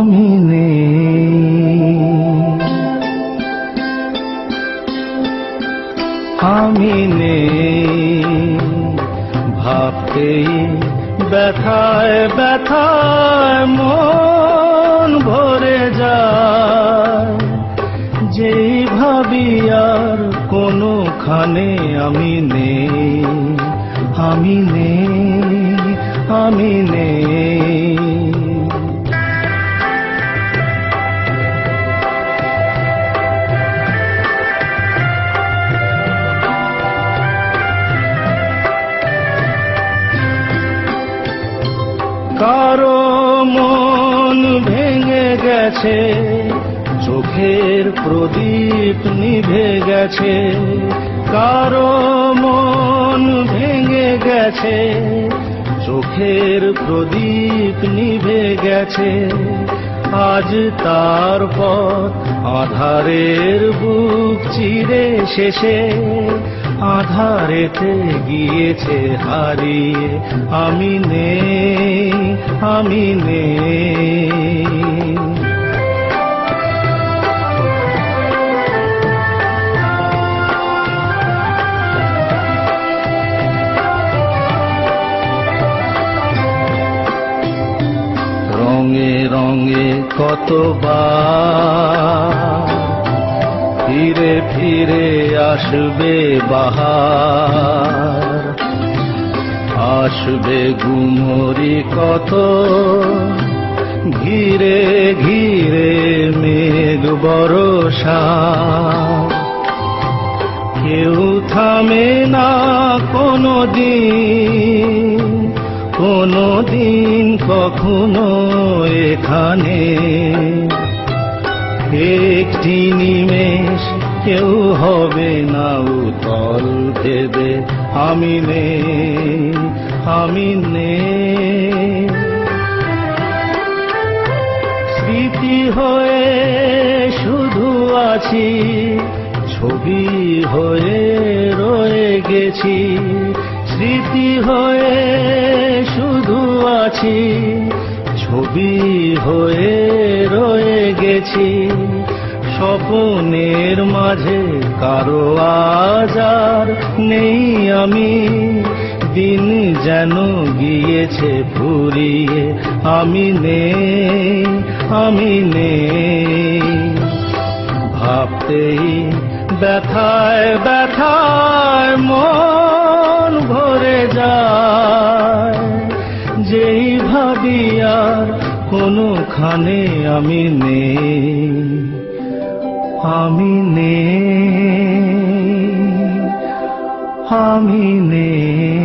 আমি নেই, আমি নেই। ভাবতেই ব্যথায় ব্যথায় মন ভরে যায়, যেই ভাবি আর কোনোখানে আমি নেই, আমি নেই, আমি নেই। কারো মন ভেঙে গেছে, চোখের প্রদীপ নিভে গেছে। কারো মন ভেঙে গেছে, চোখের প্রদীপ নিভে গেছে। আজ তার পথ আঁধারের বুক চিরে শেষে, আঁধারেতে গিয়েছে হারিয়ে। আমি নেই, আমি নেই। রঙে রঙে কতবার ফিরে ফিরে আসবে বাহার, আসবে গুমরি কত ঘিরে ঘিরে মেঘ বরষা। কেউ থামে না কোনদিন, কোনদিন কখনো এখানে। একটি নিমেষ কেউ হবে না উতল ভেবে। আমি নেই, আমি নেই। স্মৃতি হয়ে শুধু আছি, ছবি হয়ে রয়ে গেছি। স্মৃতি হয়ে শুধু আছি, ছবি হয়ে রয়ে গেছি। স্বপ্নের মাঝে কারো আজ আর নেই আমি, দিন যেন গিয়েছে ফুরিয়ে। আমি নেই, আমি নেই। ভাবতেই ব্যথায় ব্যথায় মন ভরে যায়, যেই ভাবি আর কোনোখানে আমি নেই, আমি নেই, আমি নেই।